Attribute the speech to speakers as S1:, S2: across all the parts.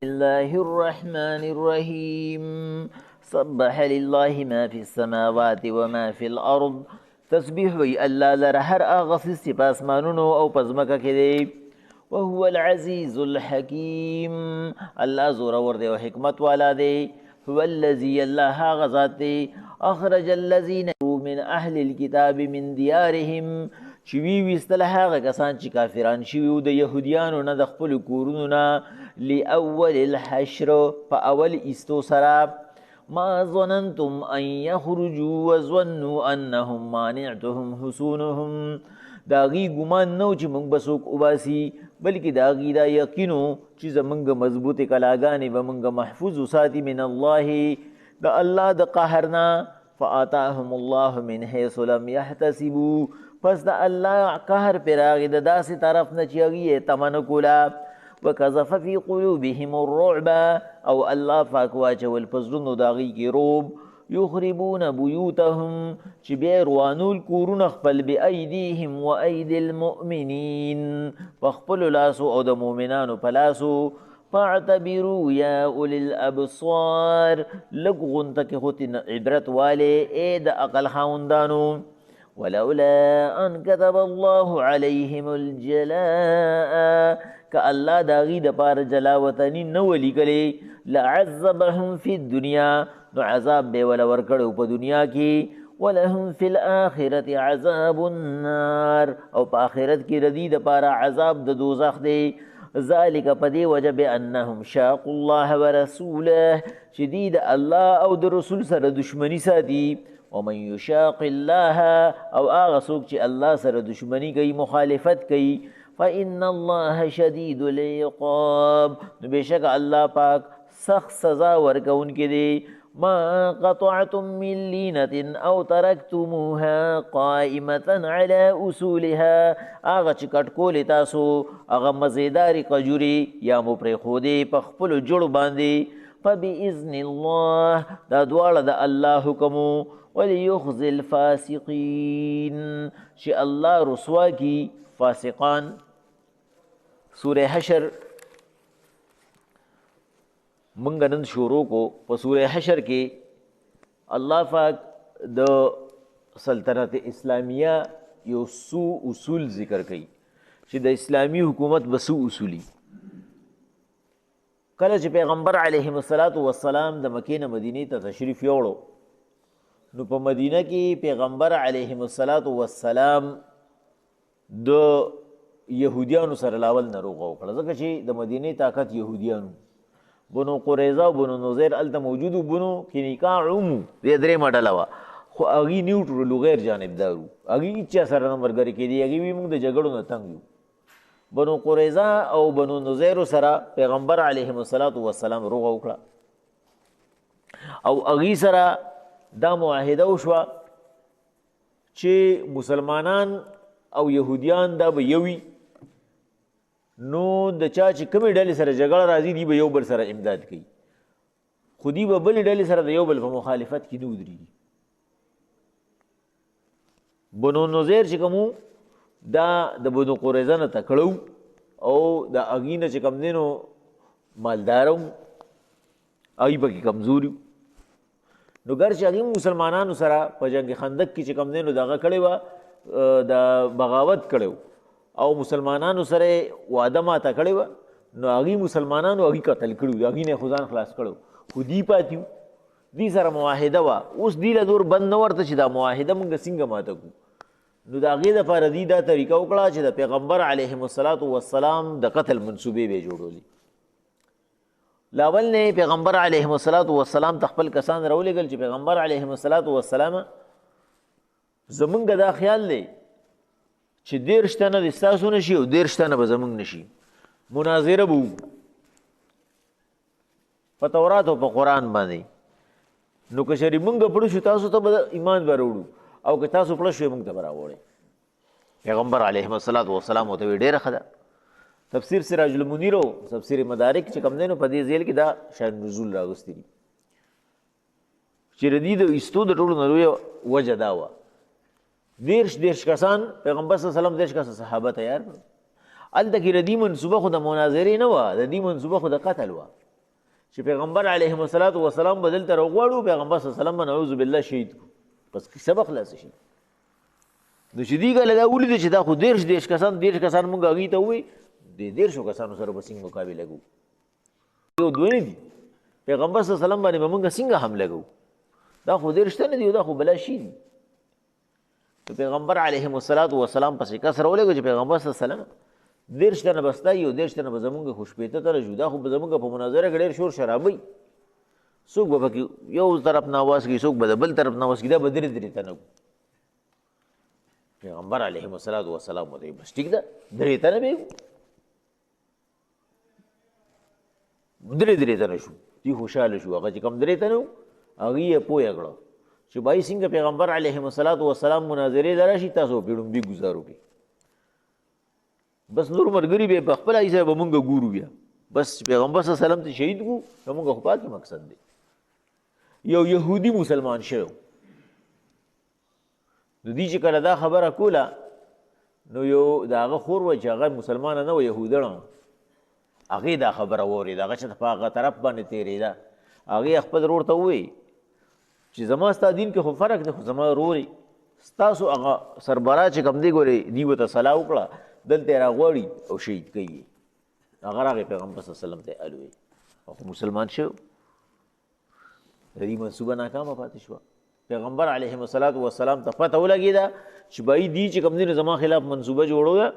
S1: الله الرحمن الرحيم سبح لله ما في السماوات وما في الأرض تسبيح وی الله لره هر هغه څه چې په اسمانونو او په ځمکه کې دی وهو العزيز الحكيم الله زورور دی او حکمت والا دی هو الذي الله هغه ذات دی اخرج الذين من اهل الكتاب من ديارهم چې ویستل هغه کسان چې کافران شوي وو د یهودیانو نه د خپلو کورونو نه لأول الحشر په اول ایستو سره ما ظننتم ان يخرجوا وظنوا انهم مانعتهم حصونهم دا غي ګمان نو چې موږ به څوک وباسي بلکې دا غي دا یقینو چې زموږ مضبوطې کلاګانې به موږ محفوظ وساتي من الله د الله د قهرنا فآتاهم الله من حيث لم يحتسبوا پس د الله قهر پر راغی د داسې طرف نه چې هغې یې تمه نه کوله وکذف فی قلوبهم الرعب او الله پاک واچول په زړونو د هغوی کې روب یخربون بیوتهم چې بیا روانول کورونه خپل بایدیهم و ایدی المؤمنین په خپلو لاسو او د مؤمنانو په لاسو فاعتبروا یا اولی الابصار لږ غونته کې خو عبرت والې ای د عقل خاوندانو ولولا ان كتب الله عليهم الجلاء که الله د هغې دپاره جلاوطني نه ولیکلی لعذبهم فی الدنیا نو عذاب به یې وله ورکړی په دنیا کې ولهم فی الآخرة عذاب النار او په آخرت کې د دې دپاره عذاب د دوزخ دی ذلك په دې وجه بانهم شاقوا الله ورسوله چې دوی د الله او د رسول سره دشمني ساتي ومن يشاق الله او هغه څوک چې الله سره دشمني کوي مخالفت کوي فإن الله شدید العقاب نو بېشک الله پاک سخت سزا ورکوونکی دی ما قطعتم من لینة او ترکتموها قائمة على اصولها هغه چې کټ کولې تاسو هغه مزیدارې کجورې یا مو پرېښودې په خپلو جوړو باندې فبإذن الله دا دواړه د الله حکم وليخزي الفاسقين چې الله رسوا کی فاسقان سورہ حشر منګ نن شروع کو په سورہ حشر کې الله پاک د سلطنت اسلامیه یو څو اصول ذکر کوي چې د اسلامی حکومت به څو اصولي کله چې پیغمبر علیه السلام د مکې نه مدینې ته تشریف یوړو نو په مدینه کې پیغمبر علیه السلام د یهودیانو سره لاول ناروغه وکړه ځکه چې د مدینې طاقت یهودیانو بنو قریظه او بنو نظیر هلته موجود وو بنو قینقاع عمو دې درېیمه ډله وه خو هغوی نیوټرل و غیر جانبدار وو هغوی هېچا سره نه ملګري کېدي هغوی وي موږ د جګړو نه تنګ یو بنو قریظه او بنو نظیرو سره پیغمبر علیهم السلام روغه وکړه او هغوی سره دا معاهده وشوه چې مسلمانان او یهودیان دا به یوي نو د چا چې کومې ډلې سره جګړه راځي دی به یو بل سره امداد کوي خو دی به بلې ډلې سره د یو بل په مخالفت کې نه ودرېږي بنو نظیر چې کوم دا د بنو قریظه نه تکړه او د هغې نه چې کوم دی نو مالداره وو هغوی پکې کمزوري نو ګرچې هغې مسلمانانو سره په جنګ خندق کې چې کوم دی نو دغه کړې وه د بغاوت کړی او مسلمانانو سره وعده ماته کړې وه نو هغې مسلمانانو هغې قتل کړي وو د هغې نه خو ځان خلاص کړی خو دوی پاتې وو دوی سره معاهده وه اوس دوی له دور بند نه ورته چې دا معاهده موږ څنګه ماته کړو نو د هغې دپاره دوی دا طریقه وکړه چې د پیغمبر علیهم السلام د قتل منصوبې به یې جوړولې لاول نه پیغمبر علیهم السلام ته خپل کسان راولېږل چې پیغمبر علیهم السلام زمونږ دا خیال دی چې 13 تنه د ستاسو نه شي او 13 تنه به زمونږ نه شي مناظره به وکړو په تورات او په قرآن باندې نو که چېرې مونږ پړه شو تاسو ته به ایمان به راوړو او که تاسو پړه شوې مونږ ته به راوړئ پیغمبر علیهم السلام ورته ویې ډېره ښه ده تفسیر سراج المنیر او تفسیر مدارک چې کوم دی نو په دې ځایل کې دا شاید نزول راغوستي دي چې د دې د ایستو د ټولو نه لویه وجه دا وه 13 کسان پیغمبر صلی الله علیه وسلم 13 کسان صحابه تیار کړل هلته کې د دې منصوبه خو د مناظرې نه وه د دې منصوبه خو د قتل وه چې پیغمبر علیه الصلاۃ والسلام به دلته راغواړو، پیغمبر صلی الله علیه وسلم به نعوذ بالله شهید کړو، بس کیسه به خلاصه شي. نو چې دې کله دا ولیدل چې دا خو 10 کسان مونږ هغوی ته ووایي، د 10 کسانو سره به څنګه مقابله کوو؟ یو دوه نه دي، پیغمبر صلی الله علیه وسلم باندې به مونږ څنګه حمله کوو؟ دا خو 10 نه دي، دا خو بلا شي دي. تو پیغمبر علیه السلام پسې کسر ولګو چې پیغمبر صلی الله علیه وسلم 10 تنه بستا یو 10 تنه به زمونږ خو شپېته تنه شو، دا خو به زمونږ په مناظره کې ډېر شور شرابي، څوک به پکې یو طرف نه آواز کوي، څوک به د بل طرف نه آواز کوي، دا به 3 تنه وو. پیغمبر علیه السلام وته بس ټیک ده 3 تنه به 3 تنه شو، دی خوشاله شو. هغه چې کوم 3 تنه وو هغه یې پوهه کړه چې بای څنګه پیغمبر علیه السلام مناظرې لراشي، تاسو پیړم به گزارو کې بس نور مرګري به په خپل ایسه به مونږ ګورو بیا، بس پیغمبر صلی الله علیه وسلم ته شهید کو، موږ خو پاتې مقصد دی. یو يهودي مسلمان شو، د دې چې کله دا خبره کوله نو یو داغه خور و چې هغه مسلمان نه و، يهودانه، هغه دا خبره ووري، داغه چې په هغه طرف باندې تیرېده، هغه خپل ورور ته ووایي چې زما ستا دین کې خو فرق دی، خو زما وروري ستاسو هغه سربراہ چې کوم دی ګورې دی ورته صلاح وکړه دلته راغواړي او شهید کوي. هغه راغی پیغمبر صلی الله علیه وسلم ته الوی او مسلمان شو، د دې منصوبه ناکامه پاتې شوه. پیغمبر علیه السلام ته پته ولګېده چې بای دی چې کوم دی زما خلاف منصوبه جوړو ده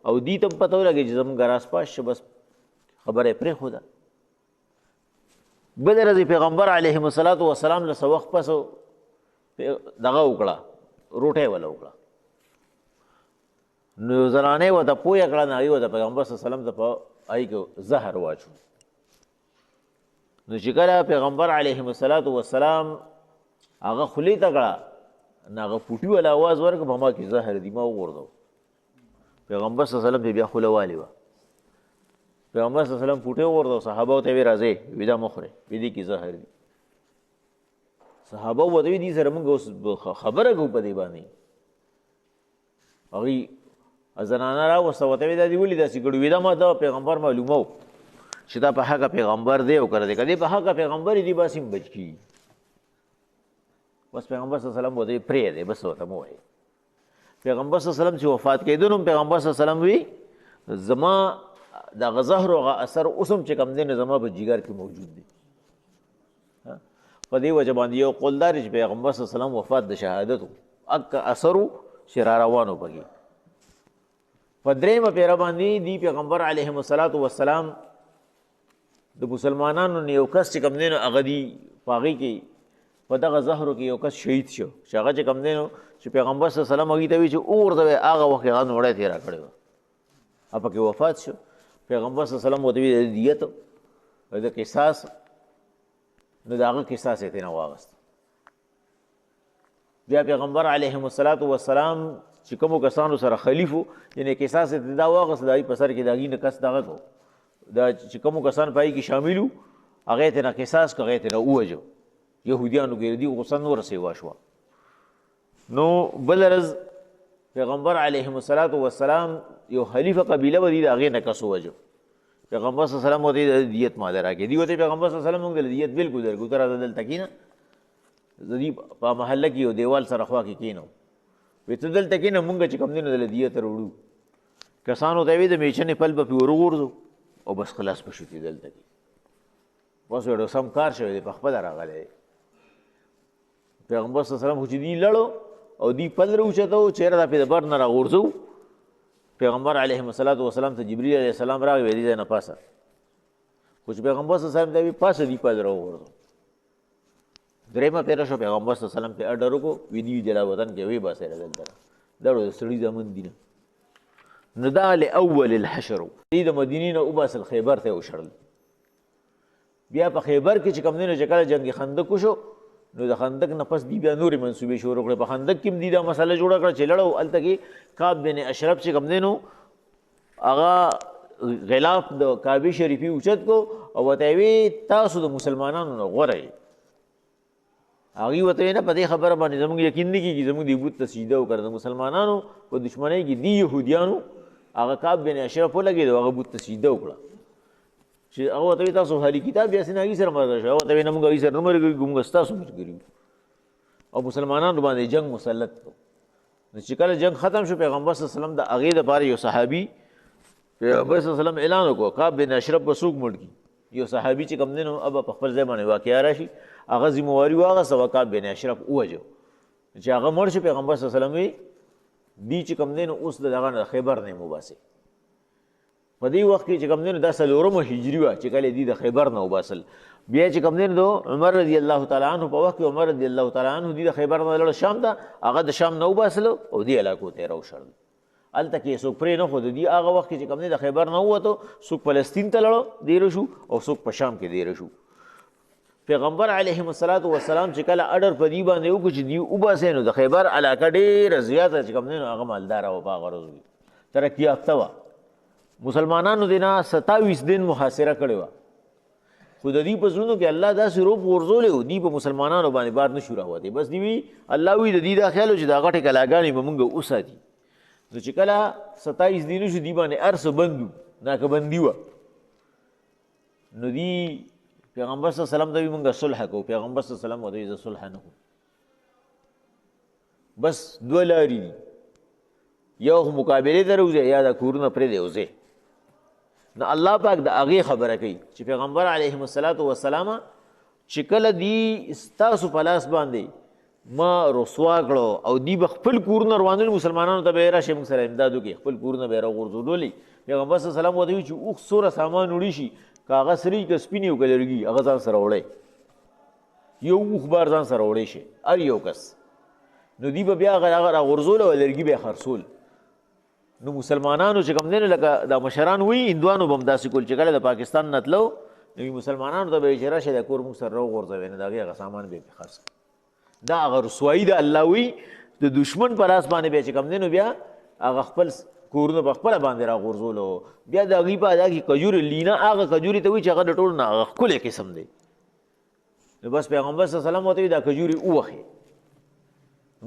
S1: او دی ته پته ولګېږي چې زموږ راس پاس شه، بس خبره پرېښوده. بل ورځ پیغمبر علیه السلام له څه وخت پس دغه وکړه، روټۍ وله وکړه، نو زنانې ورته پوهه کړه، نو هغې ورته پیغمبر صلی الله علیه وسلم ته په هغې کې زهر واچو. نو چې کله پیغمبر علیه السلام هغه خولې ته کړه، نو هغه پوټي والا آواز ورکړه په ما کې زهر دي، ما وغورځو. پیغمبر صلی الله علیه وسلم بیا خوله والې وه، پیغمبر صلی الله علیه وسلم پوټې وغورځو، صحابه ته ویې راځئ وي دا مه خورئ، وي دې کې زهر دي. صحابه ورته وي دې سره موږ اوس خبره کوو په دې باندې. هغوی زنانه راوسته ورته ویې دا دې ولې داسې کړي؟ وي دا ما دا پیغمبر معلومه و چې دا په حقه پیغمبر دی او که دی، که دی په حقه پیغمبر دی بس هم بچ کېږي. بس پیغمبر صلی الله علیه وسلم ورته پرېږدی، بس ورته مه وایي. پیغمبر صلی الله علیه وسلم چې وفات کېدو نو پیغمبر صلی الله علیه وسلم وی زما دغه زهر او هغه اثر اوس هم چې کوم دی نو زما په جګر کې موجود دی. په دې وجه باندې یو قول دا دی چې پیغمبر صلی الله علیه وسلم وفات د شهادت و، اک اثر و چې را روانو پکې. په درېیمه پیره باندې دی پیغمبر علیه السلام د مسلمانانو نه یو کس چې کوم دی نو هغه دی په هغې کې په دغه زهرو کې یو کس شهید شو، چې هغه چې کوم دی نو چې پیغمبر صلی الله علیه وسلم هغې ته وایي چې وغورځوئ، هغه وخت هغه نوړی تېره کړې وه، هغه پکې وفات شو. پیغمبر صلی الله علیه وسلم ورته وایي د دیت د قصاص، نو د هغه قصاص یې ترېنه واغست. بیا پیغمبر علیه السلام چې کومو کسانو سره خلیف و، یعنې قصاص یې دا واغست، د هغې په سر کې د هغې نه کس دغه کو، دا چې کومو کسان په هغې کې شامل وو هغه یې ترېنه قصاص کو، هغه یې ترېنه ووژو. یهودیانو کې دې غصه نوره سیوا شوه. نو بل ورځ پیغمبر علیه السلام یو خلیفه قبیله به دي د هغې نه کس ووژو. پیغمبر صلی الله علیه وسلم ورته د دیت ماده راکړې، دي ورته پیغمبر صلی الله علیه وسلم موږ ته دیت بلکل درکړو، ته راځه دلته کښېنه، د دې په محله کې یو دیوال سره خوا کې کښېنو، وایي ته دلته کښېنه موږ چې کوم دی نو دله دیت راوړو. کسانو ته یې وایي د میچنې پل به پرې ور وغورځو او بس خلاص به شو دې دلته کې. بس وایي سم کار شوی دی، په خپله راغلی دی. پیغمبر صلی الله علیه وسلم خو چې دی لړو او دی پل راوچته و، چېرې دا پرې د بر نه راغورځو. پیغمبر علیه السلام ته جبریل علیه السلام راغی، وایي دې ځای نه پاسه، خو چې پیغمبر صلی الله علیه وسلم ته وایي پاسه دی پل راوغورځو. درېیمه پیره شو، پیغمبر صلی الله علیه وسلم پرې اډر وکړو، وایي دې جلا وطن کې ویې باسئ دلته، دا د سړي زامن دي نه. نو دا لاول الحشر و، دې د مدینې نه وباسل، خیبر ته یې وشړل. بیا په خیبر کې چې کوم دی نو چې کله جنګ خندق وشو نو د خندق نه پس دی بیا نورې منصوبې شروع کړې. په خندق کې هم دی دا مسله جوړه کړه چې لړو، هلته کې کعب بن اشرف چې کوم دی نو هغه غلاف د کعبې شریفي اوچت کو او ورته یې ویې تاسو د مسلمانانو نه غوره یې. هغوی ورته ویې نه په دې خبره باندې زموږ یقین نه کېږي، زموږ دې بت ته سجده وکړه. د مسلمانانو په دشمنۍ کې دي یهودیانو هغه کعب بن اشرف ولګېد او هغه بت ته سجده وکړه. چې هغه ته تاسو حالي کتاب بیا سیناګي سره مرګ شو، هغه ته نه موږ سره نه مرګ کوم تاسو مرګ او مسلمانانو باندې جنگ مسلط کړو. چې کله جنگ ختم شو پیغمبر صلی الله علیه وسلم د هغې دپاره یو صحابي پیغمبر صلی الله علیه وسلم اعلان وکړو کعب بن اشرف به څوک مړ کړي. یو صحابي چې کوم دی نو اب په خپل ځای باندې واقعه راشي هغه ذمواري واخیسته او کعب بن اشرف ووژه. چې هغه مړ شو پیغمبر صلی الله علیه وسلم وی دی چې کوم دی نو اوس د دغه خیبر نه وباسي. په دې وخت کې چې کوم دی نو دا 4 هجري وه چې کله دی د خیبر نه وباسل. بیا چې کوم دی نو عمر رضی الله تعالی عنه په وخت کې عمر رضی الله تعالی عنه دی د خیبر نه لړ شام ته هغه د شام نه وباسل او دی علاقو ته راوشړل. هلته کې څوک پرې نه ښود. دی هغه وخت کې چې کوم دی د خیبر نه ووتو څوک فلسطین ته لړو دیره شو او څوک په شام کې دیره شو. پیغمبر علیهم الصلاة والسلام چې کله اډر په دې باندې وکړو چې دی وباسي نو د خیبر علاقه ډېره زیاته چې کوم دی نو هغه مالداره وه په هغه ورځ ترقي یافته وه. مسلمانانو دې نه 27 دن محاصره کړې وه خو د دې په زړونو کې الله داسې روب غورځولی و دوی په مسلمانانو باندې بار نه شو راوتی. بس دوی وي الله وي د دې دا خیال و چې دا غټې کلاګانې به مونږ وساتي. نو چې کله 27 دینو شو دوی باندې هر څه بند و ناکهبندي وه. نو دوی پیغمبر صلی الله علیه وسلم ته وي مونږ صلح کوو. پیغمبر صلی الله علیه وسلم ورته وي زه صلح نه کوم. بس 2 لارې دي، یو مقابلې ته راوځي یا د کورونه پرېږدی وځې. نو الله پاک د هغې خبره کوي چې پیغمبر علیهم الصلاة والسلام چې کله دی ستاسو په لاس باندې ما رسوا کړو او دی به خپل کورونه روانول مسلمانانو ته به یې راشي موږ سره امداد وکړي خپل کورونه به یې راغورځولي. پیغمبر صلی الله علیه وسلم ورته وایي چې اوښ څومره سامان وړي شي که هغه سري که سپینې او که لرګي هغه ځان سره وړی یو اوښ بار ځان سره وړی شي هر یو کس. نو دی به بیا هغه راغورځول او لرګي به یې خرڅول. نو مسلمانانو چې کوم دی نو لکه دا مشران وي هندوانو به هم داسې کول چې کله د پاکستان نه تلو نو مسلمانانو ته به یې چې راشي دا کور موږ سره راوغورځوي نو د هغې هغه سامان به یې خرڅ کړي. دا هغه رسوایي ده. الله وي د دشمن په لاس باندې بیا چې کوم دی نو بیا هغه خپل کورونه په خپله باندې راغورځولو. بیا د هغې په ادا کې کجورې لینا هغه کجورې ته وایي چې هغه د ټولو نه هغه ښکلی قسم دی. نو بس پیغمبر صلی الله علیه وسلم ورته وایي دا کجورې ووښې.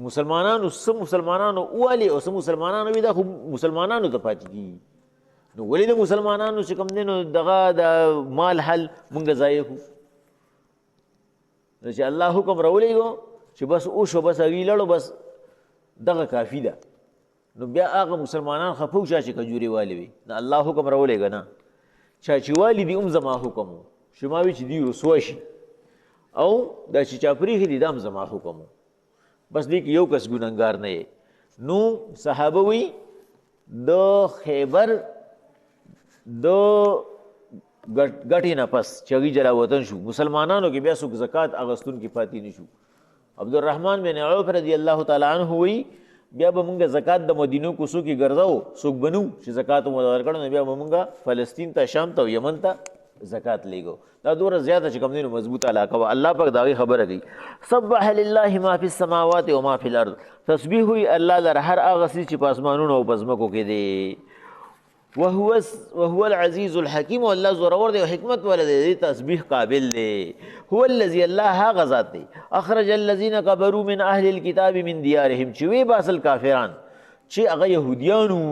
S1: مسلمانانو څه مسلمانانو والي او څه مسلمانانو وي دا خو مسلمانانو ته پاتې کېږي. نو ولې د مسلمانانو چې کوم دی نو دغه د مال حل مونږ ضایع کړو. نو چې الله حکم راولېږو چې بس وشو بس هغې لړو بس دغه کافي ده. نو بیا هغه مسلمانان خفه وو چا چې کجورې والي وي. نو الله حکم راولېږه نه چا چې والي دي هم زما حکم و چې ما وي چې دوی رسوا شي او دا چې چا پرېښي دي دا هم زما حکم و. بس دی که یو کس ګناهګار نه یې. نو صحابه وی د خیبر د ګټې نه پس چې هغوی جلا وطن شو مسلمانانو کې بیا څوک زکات اخیستونکي پاتې نه شو. عبدالرحمن بن عوف رضی الله تعالی عنه وی بیا به مونږ زکات د مدینو کوڅو کې ګرځو څوک بنو چې زکات مو ورکړو نو بیا به مونږ فلسطین ته شام ته یمن ته زکات لیږو. دا دوره زیاته چې کوم دی نو مضبوطه علاقه وه. الله پاک د هغې خبره کوي سبح لله ما فی السماوات و ما فی الارض. تسبیح وي الله لره هر هغه څیز چې په اسمانونو او په ځمکو کې دی. وهو العزیز الحکیم او الله زورور دی او حکمت والا دی تسبیح قابل دی. هو الذي الله هغه ذات دی اخرج الذین کفروا من اهل الكتاب من دیارهم چې وی باسل کافران چې هغه یهودیانو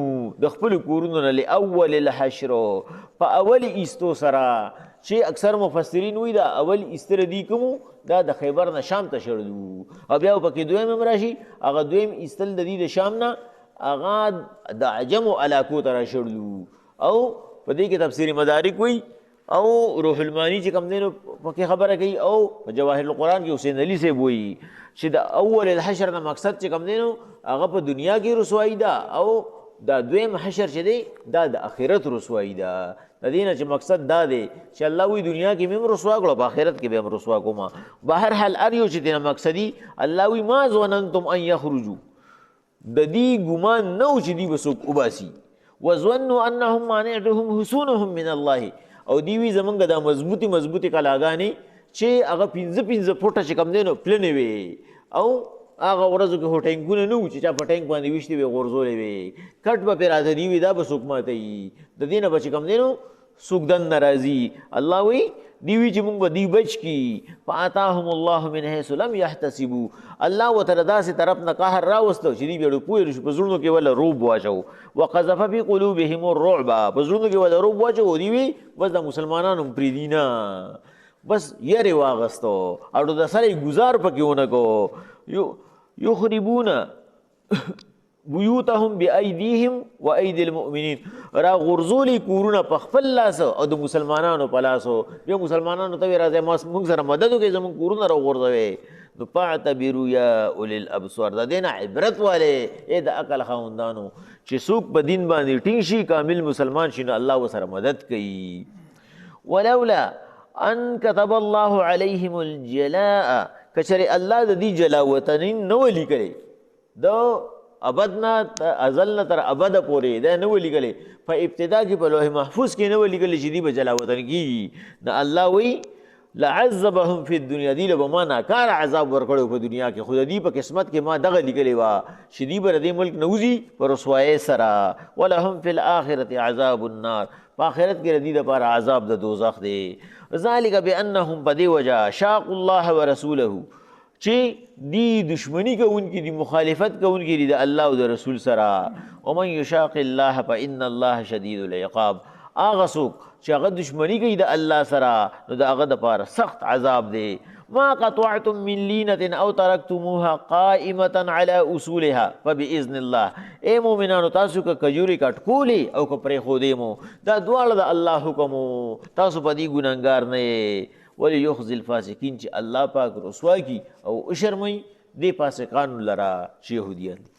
S1: د خپلو کورونو نه لاول الحشر په اول ایستو سره چې اکثر مفسرین وایي دا اول ایستره دی کومو دا د خیبر نه شام ته شړلو او بیا پکې دویم هم راشي هغه دویم ایستل د دې د شام نه هغه د عجمو علاقو ته راشړلو. او په دې کې تفسیر مدارک وایي او روح المانی چې کوم دی نو پکې خبره کوي او په جواهر القرآن کې حسین علي صاحب وایي چې د اول الحشر نه مقصد چې کوم دی نو هغه په دنیا کې رسوایي ده او دا دویم حشر چې دی دا د آخرت رسوایي ده. د دې نه چې مقصد دا دی چې الله وایي دنیا کې مې هم رسوا کړو په آخرت کې به هم رسوا کومه. بهر حال هر یو چې دې نه مقصدي الله وایي ما ظننتم ان یخرجوا د دې ګمان نه و چې دوی به څوک وباسي. وظنوا انهم مانعتهم حصونهم من الله او دی وی زمونږ دا مضبوطي کلاګانې چې هغه 15 فوټه چې کوم دی نو پلنې وي او هغه ورځو کې هوټینګونه نه وو چې چا په ټینک باندې ویشتې وي غورځولې وي کټ به پرې راته دی وي دا به څوک ماتوي د دې نه به چې کوم دی نو څوک دن نه راځي. الله وایي دیوی چې مونږ به دی بچ کی فاتاهم الله من حيث لم يحتسبوا الله وتعالى داسې طرف نه قهر راوستو چې دی به پوه شو په زړونو کې ولا روب واچو وقذف في قلوبهم الرعب په زړونو کې ولا روب واچو دی وی بس د مسلمانانو پریدینا بس یې واغستو او د سره گزار پکې ونکو یخربون بیوتهم بأیدیهم و ایدی المؤمنین را غرزولی کورونه په خپل لاس او د مسلمانانو په لاسو بیا مسلمانانو ته راځي موږ سره مدد وکړي زموږ کورونه را غورځوي نو فاعتبروا یا اولی الابصار دا دینه عبرت والے د عقل خاوندانو چې څوک په دین باندې ټینګ شي کامل مسلمان شي نو الله ورسره مدد کوي ولولا ان كتب الله عليهم الجلاء کچره الله د دې جلاوطن نو لیکلي دو ابدنا ازلنا تر ابد پورې دا نو لیکلي په ابتدا کې په لوح محفوظ کې نو لیکلي چې دی به جلاوطن کیږي دا الله وی لعذبهم فی الدنیا دی له ما ناکار عذاب ورکړو په دنیا کې خود دی په قسمت کې ما دغه لیکلي وا چې دی بر دې ملک نوزي پر رسوای سرا ولهم فی الاخرته عذاب النار په آخرت کې ردی د پر عذاب د دوزخ دی ذالک بانهم بدی وجا شاق الله ورسوله چې دی دشمنی کوونکی دی مخالفت کوونکی دی د الله او د رسول سره ومن یشاق الله فان الله شدید العقاب هغه څوک چې هغه دشمنی کوي د الله سره نو د هغه دپاره سخت عذاب دی ما قطعتم من لینة او ترکتموها قائمة على اصولها فباذن الله اے مومنانو تاسو که کجوري کټکولی او که پرېښودې مو دا دواړه د الله حکم تاسو په دې ګناهګار نه یې ولی یخزی الفاسقین چې الله پاک رسوا کی او اشرمئی دې فاسقانو لرا چې یهودیان